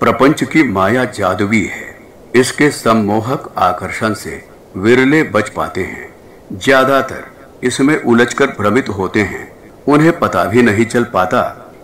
प्रपंच की माया जादुई है। इसके सम्मोहक आकर्षण से विरले बच पाते हैं। ज्यादातर इसमें उलझकर भ्रमित होते हैं। उन्हें पता भी नहीं चल पाता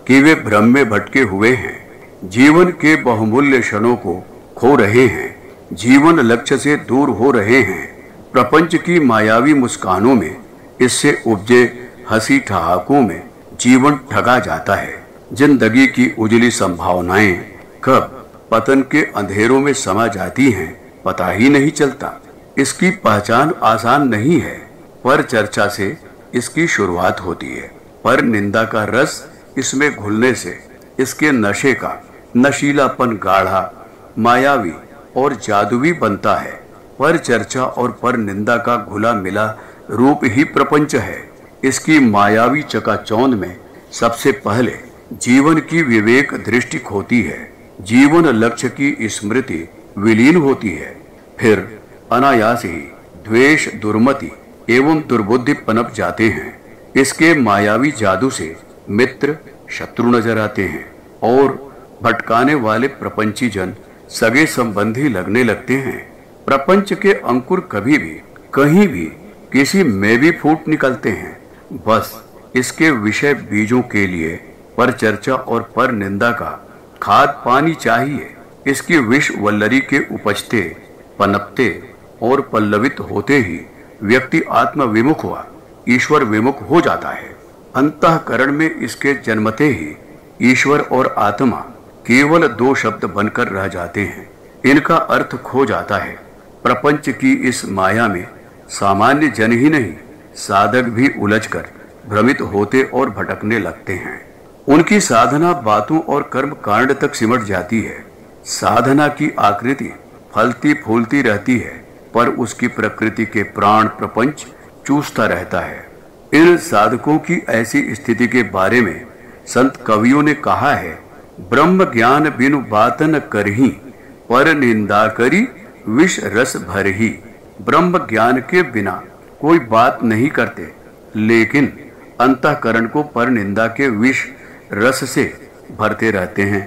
कि वे भ्रम में भटके हुए हैं। जीवन के बहुमूल्य क्षणों को खो रहे हैं। जीवन लक्ष्य से दूर हो रहे हैं। प्रपंच की मायावी मुस्कानों में, इससे उपजे हंसी ठहाकों में जीवन ठगा जाता है। जिंदगी की उजली संभावनाएं कब पतन के अंधेरों में समा जाती हैं, पता ही नहीं चलता। इसकी पहचान आसान नहीं है। पर चर्चा से इसकी शुरुआत होती है। पर निंदा का रस इसमें घुलने से इसके नशे का नशीलापन गाढ़ा, मायावी और जादुई बनता है। पर चर्चा और पर निंदा का घुला मिला रूप ही प्रपंच है। इसकी मायावी चकाचौंध में सबसे पहले जीवन की विवेक दृष्टि खोती है। जीवन लक्ष्य की स्मृति विलीन होती है। फिर अनायास ही द्वेष, दुर्मति एवं दुर्बुद्धि पनप जाते हैं। इसके मायावी जादू से मित्र शत्रु नजर आते हैं और भटकाने वाले प्रपंची जन सगे संबंधी लगने लगते हैं। प्रपंच के अंकुर कभी भी, कहीं भी, किसी में भी फूट निकलते हैं। बस इसके विषय बीजों के लिए पर चर्चा और पर निंदा का खाद पानी चाहिए। इसकी विष वल्लरी के उपजते, पनपते और पल्लवित होते ही व्यक्ति आत्म विमुख व ईश्वर विमुख हो जाता है। अंतःकरण में इसके जन्मते ही ईश्वर और आत्मा केवल दो शब्द बनकर रह जाते हैं। इनका अर्थ खो जाता है। प्रपंच की इस माया में सामान्य जन ही नहीं, साधक भी उलझकर भ्रमित होते और भटकने लगते हैं। उनकी साधना बातों और कर्म कांड तक सिमट जाती है। साधना की आकृति फलती फूलती रहती है, पर उसकी प्रकृति के प्राण प्रपंच चूसता रहता है। इन साधकों की ऐसी स्थिति के बारे में संत कवियों ने कहा है, ब्रह्म ज्ञान बिनु बात न करही, पर निंदा करी विष रस भरही। ब्रह्म ज्ञान के बिना कोई बात नहीं करते, लेकिन अंतःकरण को पर निंदा के विष रस से भरते रहते हैं।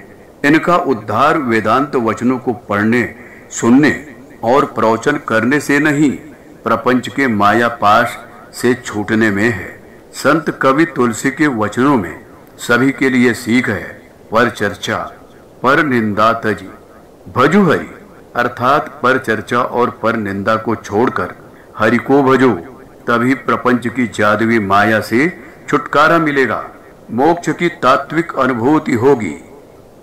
इनका उद्धार वेदांत वचनों को पढ़ने, सुनने और प्रवचन करने से नहीं, प्रपंच के माया पाश से छूटने में है। संत कवि तुलसी के वचनों में सभी के लिए सीख है। पर चर्चा पर निंदा तजी भजु हरि, अर्थात पर चर्चा और पर निंदा को छोड़कर हरि को भजो, तभी प्रपंच की जादुई माया से छुटकारा मिलेगा, मोक्ष की तात्विक अनुभूति होगी।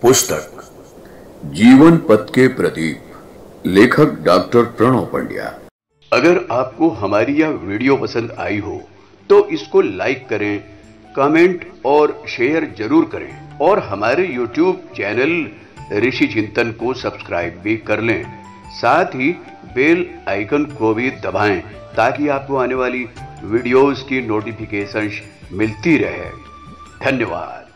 पुस्तक जीवन पथ के प्रदीप, लेखक डॉक्टर प्रणव पंड्या। अगर आपको हमारी यह वीडियो पसंद आई हो तो इसको लाइक करें, कमेंट और शेयर जरूर करें और हमारे YouTube चैनल ऋषि चिंतन को सब्सक्राइब भी कर लें। साथ ही बेल आइकन को भी दबाएं ताकि आपको आने वाली वीडियोस की नोटिफिकेशंस मिलती रहे। धन्यवाद।